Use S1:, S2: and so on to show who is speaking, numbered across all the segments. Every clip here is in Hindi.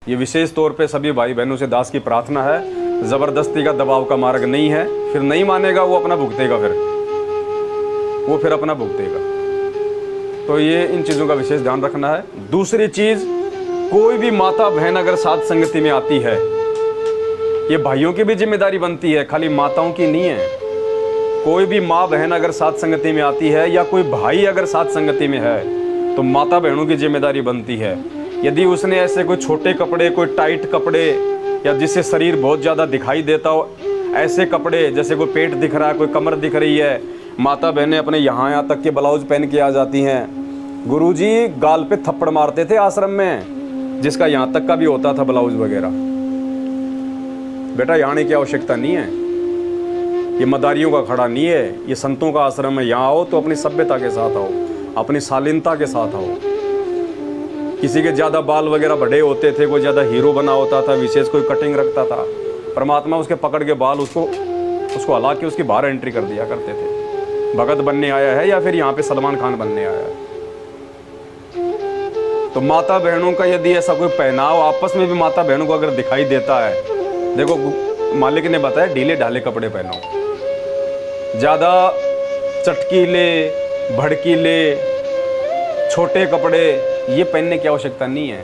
S1: ये विशेष तौर पे सभी भाई बहनों से दास की प्रार्थना है, ज़बरदस्ती का दबाव का मार्ग नहीं है। फिर नहीं मानेगा वो अपना भुगतेगा, फिर अपना भुगतेगा। तो ये इन चीज़ों का विशेष ध्यान रखना है। दूसरी चीज़, कोई भी माता बहन अगर साथ संगति में आती है, ये भाइयों की भी जिम्मेदारी बनती है, खाली माताओं की नहीं है। कोई भी माँ बहन अगर साथ संगति में आती है या कोई भाई अगर साथ संगति में है, तो माता बहनों की जिम्मेदारी बनती है। यदि उसने ऐसे कोई छोटे कपड़े, कोई टाइट कपड़े, या जिससे शरीर बहुत ज़्यादा दिखाई देता हो, ऐसे कपड़े जैसे कोई पेट दिख रहा है, कोई कमर दिख रही है, माता बहनें अपने यहाँ तक के ब्लाउज पहन के आ जाती हैं। गुरुजी गाल पे थप्पड़ मारते थे आश्रम में, जिसका यहाँ तक का भी होता था ब्लाउज वगैरह। बेटा यहाँ आने की आवश्यकता नहीं है, ये मदारियों का खड़ा नहीं है, ये संतों का आश्रम है। यहाँ आओ तो अपनी सभ्यता के साथ आओ, अपनी शालीनता के साथ आओ। किसी के ज़्यादा बाल वगैरह बड़े होते थे, कोई ज़्यादा हीरो बना होता था, विशेष कोई कटिंग रखता था, परमात्मा उसके पकड़ के बाल उसको हला के उसकी बाहर एंट्री कर दिया करते थे। भगत बनने आया है या फिर यहाँ पे सलमान खान बनने आया है। तो माता बहनों का यदि ऐसा कोई पहनाव आपस में भी माता बहनों को अगर दिखाई देता है, देखो मालिक ने बताया ढीले ढाले कपड़े पहनो, ज़्यादा चटकीले भड़कीले छोटे कपड़े ये पहनने की आवश्यकता नहीं है।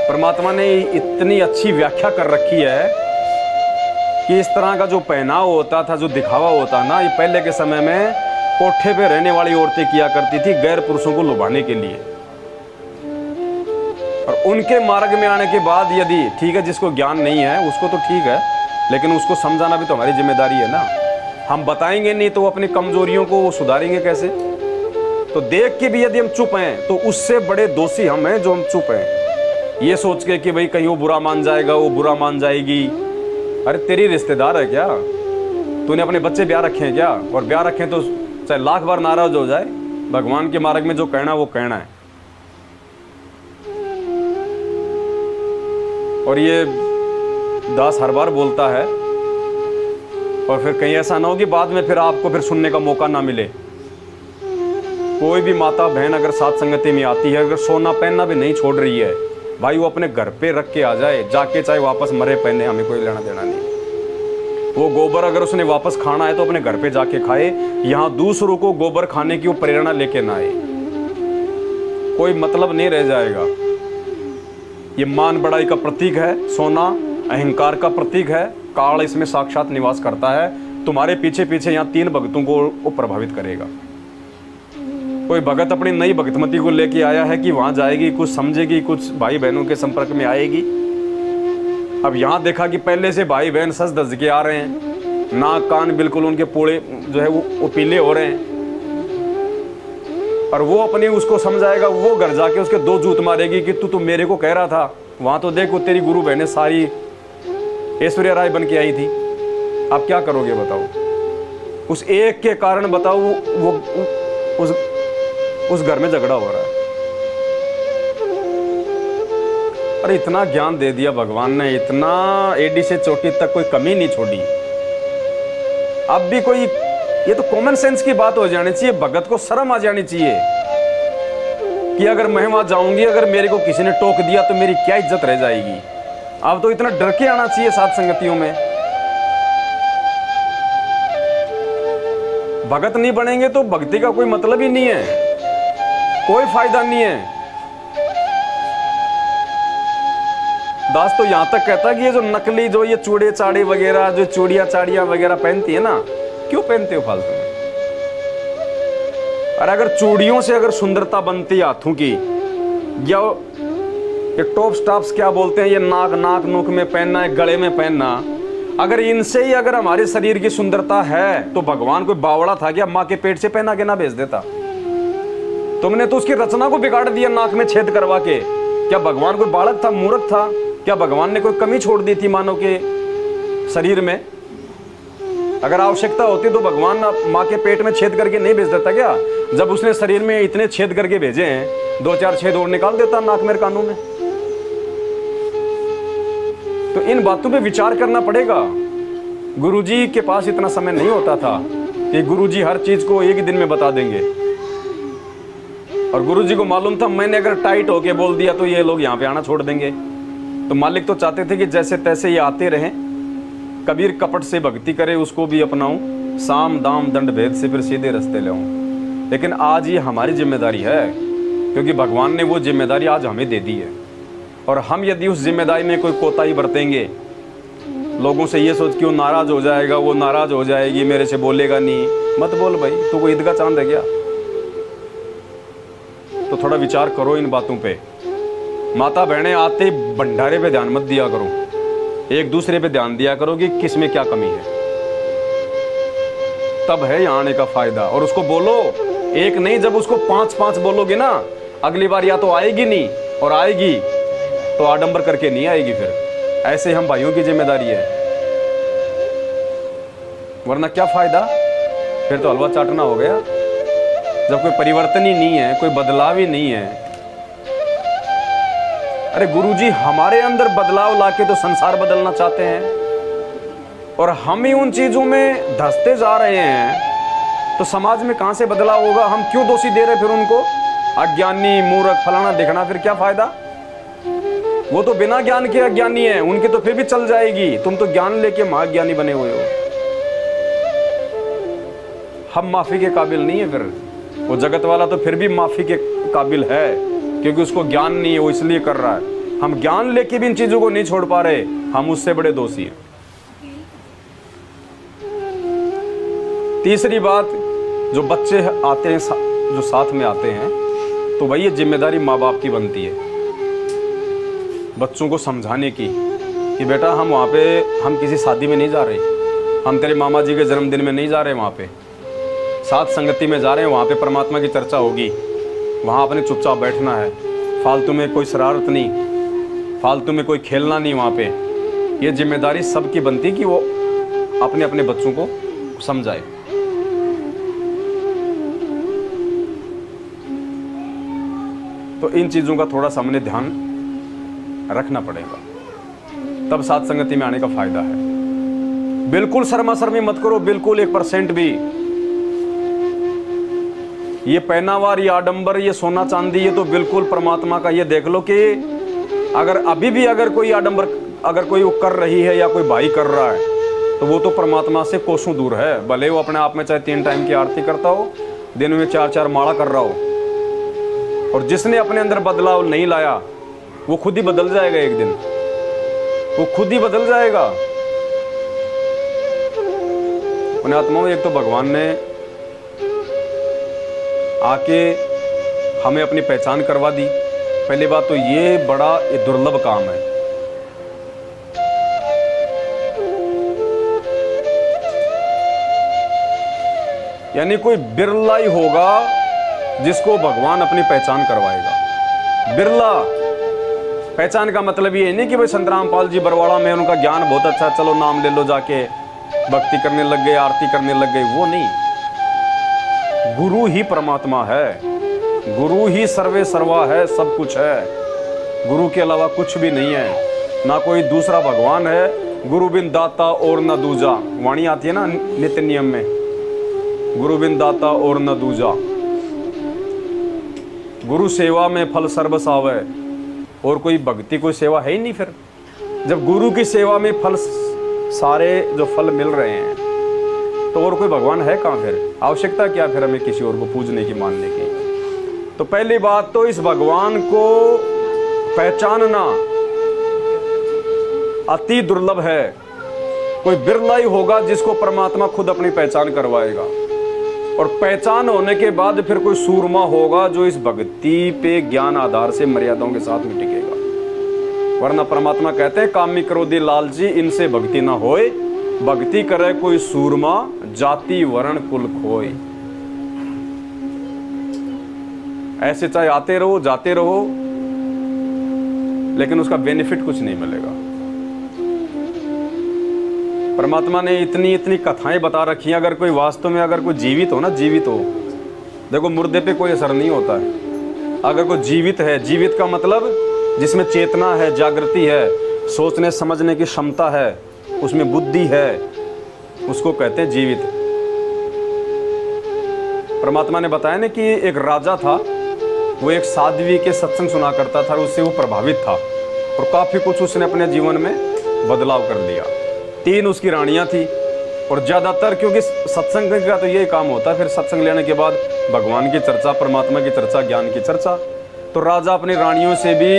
S1: परमात्मा ने इतनी अच्छी व्याख्या कर रखी है कि इस तरह का जो पहनाव होता था, जो दिखावा होता ना, ये पहले के समय में कोठे पे रहने वाली औरतें किया करती थी गैर पुरुषों को लुभाने के लिए। और उनके मार्ग में आने के बाद यदि ठीक है, जिसको ज्ञान नहीं है उसको तो ठीक है, लेकिन उसको समझाना भी तो हमारी जिम्मेदारी है ना। हम बताएंगे नहीं तो वो अपनी कमजोरियों को वो सुधारेंगे कैसे? तो देख के भी यदि हम चुप हैं तो उससे बड़े दोषी हम हैं जो हम चुप हैं, ये सोच के कि भाई कहीं वो बुरा मान जाएगा, वो बुरा मान जाएगी। अरे तेरी रिश्तेदार है क्या? तूने अपने बच्चे ब्याह रखे हैं क्या? और ब्याह रखे तो चाहे लाख बार नाराज हो जाए, भगवान के मार्ग में जो कहना है वो कहना है। और ये दास हर बार बोलता है, और फिर कहीं ऐसा ना हो कि बाद में फिर आपको फिर सुनने का मौका ना मिले। कोई भी माता बहन अगर साथ संगति में आती है, अगर सोना पहनना भी नहीं छोड़ रही है, भाई वो अपने घर पे रख के आ जाए जाके, चाहे वापस मरे पहने, हमें कोई लेना देना नहीं। वो गोबर अगर उसने वापस खाना है तो अपने घर पे जाके खाए, यहाँ दूसरों को गोबर खाने की वो प्रेरणा लेके ना आए, कोई मतलब नहीं रह जाएगा। ये मान बड़ाई का प्रतीक है, सोना अहंकार का प्रतीक है, काल इसमें साक्षात निवास करता है। तुम्हारे पीछे पीछे यहाँ 3 भक्तों को वो प्रभावित करेगा। कोई भगत अपनी नई भगतमती को लेके आया है कि वहां जाएगी, कुछ समझेगी, कुछ भाई बहनों के संपर्क में आएगी। अब यहाँ देखा कि पहले से भाई बहन सज धज के आ रहे हैं, नाक कान बिल्कुल उनके पूरे जो है वो पीले हो रहे हैं, और वो अपनी उसको समझाएगा, वो घर जाके उसके 2 जूत मारेगी कि तू मेरे को कह रहा था। वहां तो देखो तेरी गुरु बहनें सारी ऐश्वर्या राय बन के आई थी। आप क्या करोगे बताओ? उस एक के कारण बताओ वो उस घर में झगड़ा हो रहा है। अरे इतना ज्ञान दे दिया भगवान ने, इतना एडी से चोटी तक कोई कमी नहीं छोड़ी। अब भी कोई, ये तो कॉमन सेंस की बात हो जानी चाहिए, भगत को शर्म आ जानी चाहिए कि अगर मैं वहां जाऊंगी, अगर मेरे को किसी ने टोक दिया तो मेरी क्या इज्जत रह जाएगी। अब तो इतना डर के आना चाहिए साथ संगतियों में। भगत नहीं बनेंगे तो भक्ति का कोई मतलब ही नहीं है, कोई फायदा नहीं है। दास तो यहां तक कहता है कि ये जो नकली, जो ये चूड़े चाड़े वगैरह, जो चूड़ियां चाड़ियां वगैरह पहनती है ना, क्यों पहनते हो फालतू में? अरे अगर चूड़ियों से अगर सुंदरता बनती है हाथों की, या ये टॉप स्टॉप्स क्या बोलते हैं, ये नाक नूक में पहनना है, गले में पहनना, अगर इनसे ही अगर हमारे शरीर की सुंदरता है तो भगवान कोई बावड़ा था क्या? माँ के पेट से पहना के ना भेज देता? तुमने तो उसकी रचना को बिगाड़ दिया नाक में छेद करवा के। क्या भगवान कोई बालक था, मूर्ख था? क्या भगवान ने कोई कमी छोड़ दी थी मानव के शरीर में? अगर आवश्यकता होती तो भगवान माँ के पेट में छेद करके नहीं भेज देता क्या? जब उसने शरीर में इतने छेद करके भेजे हैं, 2-4 छेद और निकाल देता नाक में कानों में। तो इन बातों पे विचार करना पड़ेगा। गुरुजी के पास इतना समय नहीं होता था कि गुरुजी हर चीज को एक ही दिन में बता देंगे, और गुरुजी को मालूम था मैंने अगर टाइट होके बोल दिया तो ये लोग यहाँ पे आना छोड़ देंगे। तो मालिक तो चाहते थे कि जैसे तैसे ये आते रहें, कबीर कपट से भक्ति करे उसको भी अपनाऊं, साम दाम दंड भेद से फिर सीधे रास्ते ले आऊं। लेकिन आज ये हमारी जिम्मेदारी है, क्योंकि भगवान ने वो जिम्मेदारी आज हमें दे दी है। और हम यदि उस जिम्मेदारी में कोई कोताही बरतेंगे, लोगों से ये सोच कि वो नाराज हो जाएगा, वो नाराज हो जाएगी, मेरे से बोलेगा नहीं, मत बोल भाई, तू कोई ईद का चांद है क्या? तो थोड़ा विचार करो इन बातों पे। माता बहनें आते ही भंडारे पे ध्यान मत दिया करो, एक दूसरे पे ध्यान दिया करो कि किस में क्या कमी है, तब है यहाँ आने का फायदा। और उसको बोलो, एक नहीं, जब उसको 5-5 बोलोगे ना, अगली बार या तो आएगी नहीं, और आएगी तो आडंबर करके नहीं आएगी। फिर ऐसे हम भाइयों की जिम्मेदारी है, वरना क्या फायदा, फिर तो हलवा चाटना हो गया। जब कोई परिवर्तन ही नहीं है, कोई बदलाव ही नहीं है। अरे गुरुजी, हमारे अंदर बदलाव लाके तो संसार बदलना चाहते हैं, और हम ही उन चीजों में धंसते जा रहे हैं, तो समाज में कहां से बदलाव होगा? हम क्यों दोषी दे रहे फिर उनको, अज्ञानी, मूर्ख, फलाना दिखना, फिर क्या फायदा? वो तो बिना ज्ञान के अज्ञानी है, उनकी तो फिर भी चल जाएगी, तुम तो ज्ञान लेके महाज्ञानी बने हुए हो। हम माफी के काबिल नहीं है, फिर वो जगत वाला तो फिर भी माफी के काबिल है, क्योंकि उसको ज्ञान नहीं है, वो इसलिए कर रहा है। हम ज्ञान लेके भी इन चीजों को नहीं छोड़ पा रहे, हम उससे बड़े दोषी हैं। तीसरी बात, जो बच्चे आते हैं, जो साथ में आते हैं, तो वही ये जिम्मेदारी माँ बाप की बनती है, बच्चों को समझाने की कि बेटा हम वहाँ पे, हम किसी शादी में नहीं जा रहे, हम तेरे मामा जी के जन्मदिन में नहीं जा रहे, वहाँ पे साथ संगति में जा रहे हैं, वहाँ पे परमात्मा की चर्चा होगी, वहाँ अपने चुपचाप बैठना है, फालतू में कोई शरारत नहीं, फालतू में कोई खेलना नहीं वहाँ पे। ये जिम्मेदारी सबकी बनती कि वो अपने अपने बच्चों को समझाए। तो इन चीज़ों का थोड़ा सा हमने ध्यान रखना पड़ेगा, तब साथ संगति में आने का फायदा है। बिल्कुल शर्मा शर्मी मत करो, बिल्कुल 1% भी। ये पहनावार, ये आडंबर, ये सोना चांदी, ये तो बिल्कुल परमात्मा का। ये देख लो कि अगर अभी भी अगर कोई आडंबर, अगर कोई वो कर रही है या कोई भाई कर रहा है, तो वो तो परमात्मा से कोसों दूर है। भले वो अपने आप में चाहे 3 टाइम की आरती करता हो, दिन में 4-4 माला कर रहा हो, और जिसने अपने अंदर बदलाव नहीं लाया, वो खुद ही बदल जाएगा एक दिन, वो खुद ही बदल जाएगा। पुण्यात्माओं, एक तो भगवान ने आके हमें अपनी पहचान करवा दी। पहली बात तो ये बड़ा दुर्लभ काम है। यानी कोई बिरला ही होगा जिसको भगवान अपनी पहचान करवाएगा। बिरला। पहचान का मतलब ये नहीं कि भाई संत रामपाल जी बरवाड़ा में, उनका ज्ञान बहुत अच्छा, चलो नाम ले लो, जाके भक्ति करने लग गए, आरती करने लग गए, वो नहीं। गुरु ही परमात्मा है, गुरु ही सर्वे सर्वा है, सब कुछ है। गुरु के अलावा कुछ भी नहीं है, ना कोई दूसरा भगवान है। गुरु बिन दाता और न दूजा, वाणी आती है ना नित्य नियम में, गुरु बिन दाता और न दूजा। गुरु सेवा में फल सर्वस आवे, और कोई भक्ति, कोई सेवा है ही नहीं। फिर जब गुरु की सेवा में फल, सारे जो फल मिल रहे हैं, तो और कोई भगवान है कहाँ? फिर आवश्यकता क्या फिर हमें किसी और को पूजने की, मानने की? तो पहली बात तो इस भगवान को पहचानना अति दुर्लभ है। कोई बिरला ही होगा जिसको परमात्मा खुद अपनी पहचान करवाएगा, और पहचान होने के बाद फिर कोई सूरमा होगा जो इस भक्ति पे ज्ञान आधार से मर्यादाओं के साथ में टिकेगा। वरना परमात्मा कहते हैं, कामी क्रोधी लालची इनसे भक्ति ना होए, भक्ति करे कोई सूरमा, जाति वर्ण कुल खोए। ऐसे चाहे आते रहो, जाते रहो, लेकिन उसका बेनिफिट कुछ नहीं मिलेगा। परमात्मा ने इतनी इतनी कथाएं बता रखी हैं। अगर कोई वास्तव में, अगर कोई जीवित हो ना, जीवित हो, देखो मुर्दे पे कोई असर नहीं होता है। अगर कोई जीवित है, जीवित का मतलब जिसमें चेतना है, जागृति है, सोचने समझने की क्षमता है, उसमें बुद्धि है, उसको कहते हैं जीवित। परमात्मा ने बताया ना कि एक राजा था, वो एक साध्वी के सत्संग सुना करता था, उससे वो प्रभावित था, और काफ़ी कुछ उसने अपने जीवन में बदलाव कर लिया। 3 उसकी रानियां थी, और ज़्यादातर क्योंकि सत्संग का तो यही काम होता है, फिर सत्संग लेने के बाद भगवान की चर्चा, परमात्मा की चर्चा, ज्ञान की चर्चा। तो राजा अपनी रानियों से भी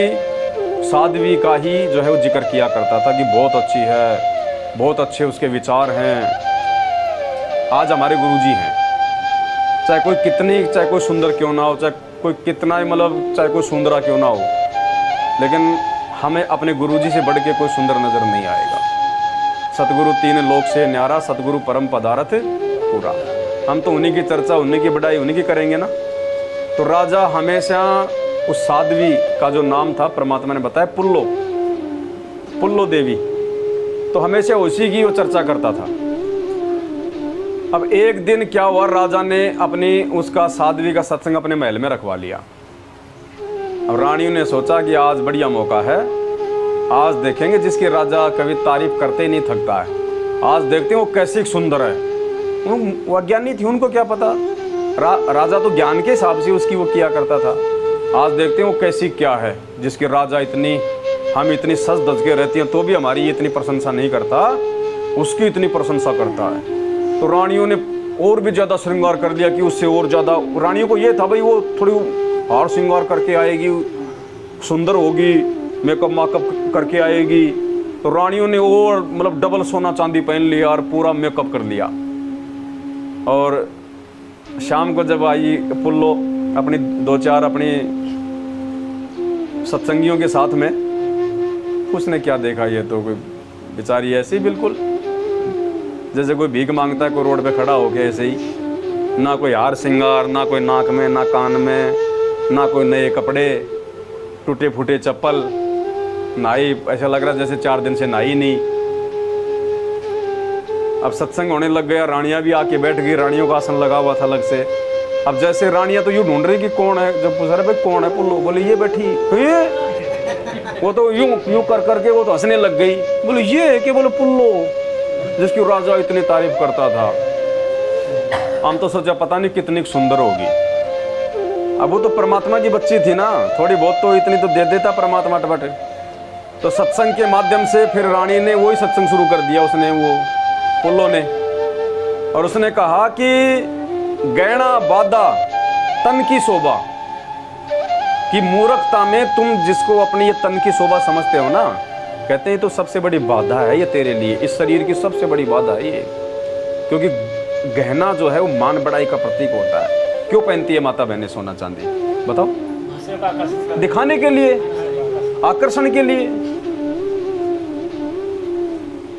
S1: साध्वी का ही जो है वो जिक्र किया करता था कि बहुत अच्छी है, बहुत अच्छे उसके विचार हैं। आज हमारे गुरुजी हैं, चाहे कोई सुंदर क्यों ना हो, चाहे कोई कितना ही मतलब चाहे कोई सुंदरा क्यों ना हो, लेकिन हमें अपने गुरुजी से बढ़ के कोई सुंदर नज़र नहीं आएगा। सतगुरु 3 लोक से न्यारा, सतगुरु परम पदारथ पूरा। हम तो उन्हीं की चर्चा, उन्हीं की बढ़ाई, उन्हीं की करेंगे ना। तो राजा हमेशा उस साध्वी का जो नाम था, परमात्मा ने बताया पुल्लो देवी, तो हमेशा उसी की वो चर्चा करता था। अब एक दिन क्या हुआ, राजा ने अपनी उसका साध्वी का सत्संग अपने महल में रखवा लिया। अब रानियों ने सोचा कि आज बढ़िया मौका है, आज देखेंगे जिसकी राजा कभी तारीफ करते ही नहीं थकता है, आज देखते हैं वो कैसी सुंदर है। वो अज्ञानी थी, उनको क्या पता, राजा तो ज्ञान के हिसाब से उसकी वो किया करता था। आज देखते हैं वो कैसी क्या है, जिसकी राजा हम इतनी सज धज के रहती हैं तो भी हमारी इतनी प्रशंसा नहीं करता, उसकी इतनी प्रशंसा करता है। तो रानियों ने और भी ज़्यादा श्रृंगार कर लिया कि उससे और ज़्यादा। रानियों को ये था भाई वो थोड़ी हार श्रृंगार करके आएगी, सुंदर होगी, मेकअप माकअप करके आएगी। तो रानियों ने और मतलब डबल सोना चांदी पहन लिया और पूरा मेकअप कर लिया। और शाम को जब आई पुल्लो अपनी 2-4 अपनी सत्संगियों के साथ में, उसने क्या देखा, ये तो कोई बेचारी ऐसी बिल्कुल जैसे कोई भीख मांगता है, कोई रोड पे खड़ा हो गया ऐसे ही, ना कोई हार श्रृंगार, ना कोई नाक में, ना कान में, ना कोई नए कपड़े, टूटे फूटे चप्पल, नहाई ऐसा लग रहा जैसे 4 दिन से नहाई नहीं। अब सत्संग होने लग गया, रानियां भी आके बैठ गई, रानियों का आसन लगा हुआ था अलग से। अब जैसे रानियां तो यूँ ढूंढ रही कि कौन है, जब पूछा रहे भाई कौन है, पुल्लो, बोले ये बैठी, वो तो यूं कर करके वो तो हंसने लग गई, बोले ये है कि, बोले पुल्लो जिसकी राजा इतनी तारीफ करता था। हम तो सोचा पता नहीं कितनी सुंदर होगी। अब वो तो परमात्मा की बच्ची थी ना, थोड़ी बहुत तो इतनी तो दे देता परमात्मा टपट। तो सत्संग के माध्यम से फिर रानी ने वही सत्संग शुरू कर दिया, उसने वो पुल्लो ने, और उसने कहा कि गहना बाधा तन की शोभा, कि मूर्खता में तुम जिसको अपनी ये तन की शोभा समझते हो ना, कहते हैं तो सबसे बड़ी बाधा है ये तेरे लिए, इस शरीर की सबसे बड़ी बाधा है ये। क्योंकि गहना जो है वो मान बढ़ाई का प्रतीक होता है। क्यों पहनती है माता बहनें सोना चांदी, बताओ? दिखाने के लिए, आकर्षण के लिए।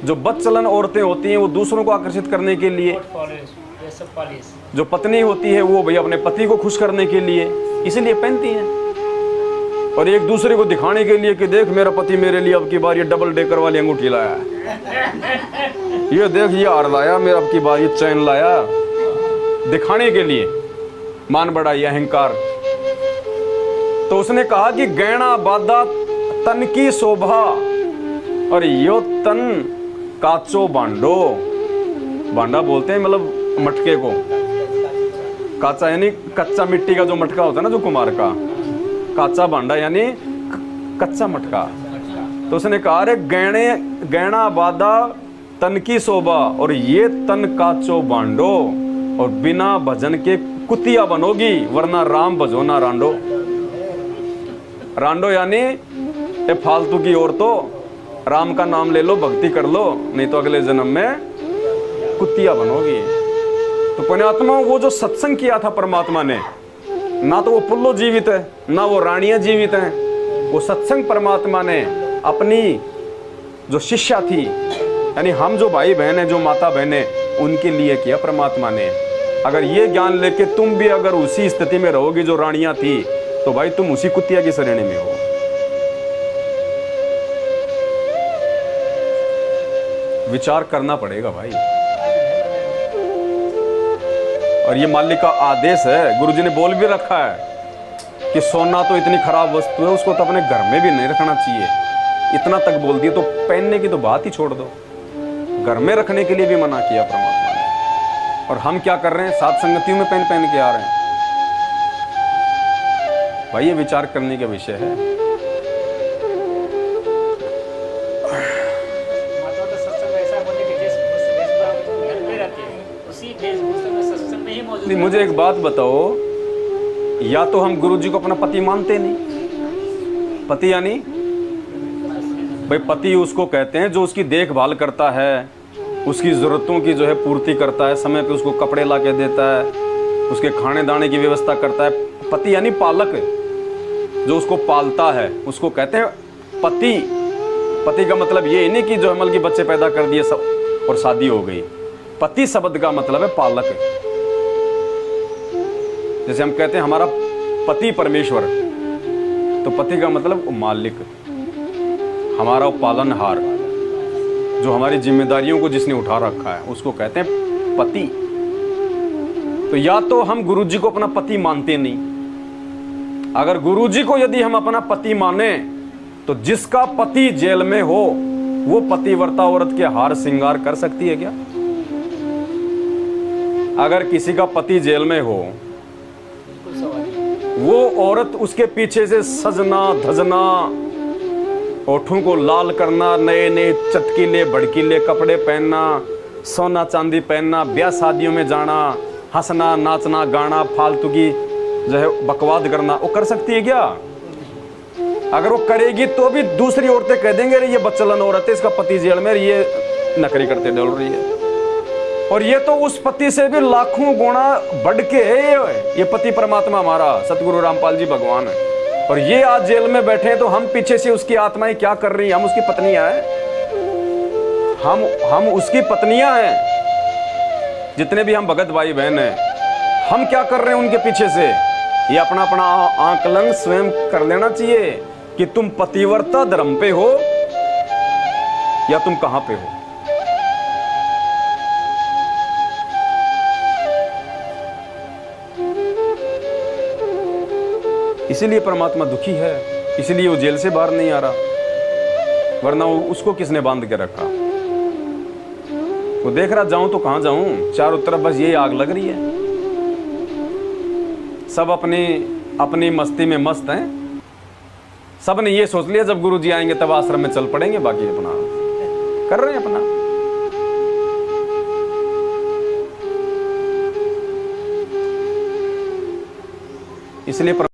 S1: जो बदचलन औरतें होती हैं वो दूसरों को आकर्षित करने के लिए, जो पत्नी होती है वो भाई अपने पति को खुश करने के लिए, इसीलिए पहनती हैं। और एक दूसरे को दिखाने के लिए कि देख मेरा पति मेरे लिए अब की बार ये डबल डेकर वाली अंगूठी लाया, ये देख ये हार लाया, मेरा अब की बार ये चैन लाया, दिखाने के लिए, मान बढ़ाई, अहंकार। तो उसने कहा कि गहना बाधा तन की शोभा, और यो तन काचो बांडो, बांडा बोलते हैं मतलब मटके को, काचा यानी कच्चा मिट्टी का जो मटका होता है ना, जो कुमार का, काचा भांडा यानी कच्चा मटका। तो उसने कहा अरे गहना बाधा तन की शोभा, और ये तन काचो बांडो, और बिना भजन के कुतिया बनोगी, वरना राम भजो ना रांडो। रांडो यानी ये फालतू की औरतों, राम का नाम ले लो, भक्ति कर लो, नहीं तो अगले जन्म में कुतिया बनोगी। तो पुण्यात्मा, वो जो सत्संग किया था परमात्मा ने, ना तो वो पुल्लो जीवित है, ना वो रानियां जीवित हैं, वो सत्संग परमात्मा ने अपनी जो शिष्या थी, यानी हम जो भाई बहन हैं, जो माता बहनें, उनके लिए किया परमात्मा ने। अगर ये ज्ञान लेके तुम भी अगर उसी स्थिति में रहोगी जो रानियां थी, तो भाई तुम उसी कुतिया की श्रेणी में हो। विचार करना पड़ेगा भाई। और ये मालिक का आदेश है, गुरुजी ने बोल भी रखा है कि सोना तो इतनी खराब वस्तु है, उसको तो अपने घर में भी नहीं रखना चाहिए। इतना तक बोल दिया, तो पहनने की तो बात ही छोड़ दो, घर में रखने के लिए भी मना किया परमात्मा ने। और हम क्या कर रहे हैं, साथ संगतियों में पहन के आ रहे हैं। भाई ये विचार करने का विषय है। इसलिए मुझे एक बात बताओ, या तो हम गुरु जी को अपना पति मानते नहीं, पति यानी भाई पति उसको कहते हैं जो उसकी देखभाल करता है, उसकी ज़रूरतों की जो है पूर्ति करता है, समय पे उसको कपड़े ला के देता है, उसके खाने दाने की व्यवस्था करता है। पति यानी पालक, जो उसको पालता है उसको कहते हैं पति। पति का मतलब ये नहीं कि जो अमल की बच्चे पैदा कर दिए सब और शादी हो गई। पति शब्द का मतलब है पालक। जैसे हम कहते हैं हमारा पति परमेश्वर, तो पति का मतलब मालिक, हमारा पालनहार, जो हमारी जिम्मेदारियों को जिसने उठा रखा है उसको कहते हैं पति। तो या तो हम गुरु जी को अपना पति मानते नहीं, अगर गुरु जी को यदि हम अपना पति माने तो जिसका पति जेल में हो वो पतिव्रता औरत के हार श्रृंगार कर सकती है क्या? अगर किसी का पति जेल में हो, वो औरत उसके पीछे से सजना धजना, ओठों को लाल करना, नए नए चटकीले भड़कीले कपड़े पहनना, सोना चांदी पहनना, ब्याह शादियों में जाना, हंसना नाचना गाना, फालतू की जो है बकवाद करना, वो कर सकती है क्या? अगर वो करेगी तो भी दूसरी औरतें कह देंगे ये बच्चलन औरत है, इसका पति जेल में, ये नखरी करते डोल रही है। और ये तो उस पति से भी लाखों गुना बढ़ के है। ये पति परमात्मा हमारा सतगुरु रामपाल जी भगवान है, और ये आज जेल में बैठे हैं, तो हम पीछे से उसकी आत्माएं क्या कर रही हैं? हम उसकी पत्नियां हैं, हम उसकी पत्नियां हैं। जितने भी हम भगत भाई बहन हैं, हम क्या कर रहे हैं उनके पीछे से? ये अपना अपना आकलन स्वयं कर लेना चाहिए कि तुम पतिव्रता धर्म पे हो या तुम कहां पे हो। इसीलिए परमात्मा दुखी है, इसीलिए वो जेल से बाहर नहीं आ रहा, वरना उसको किसने बांध के रखा? वो देख रहा जाऊं तो कहां जाऊं, चारों तरफ बस यही आग लग रही है, सब अपनी मस्ती में मस्त हैं। सब ने ये सोच लिया जब गुरु जी आएंगे तब आश्रम में चल पड़ेंगे, बाकी अपना कर रहे हैं अपना। इसलिए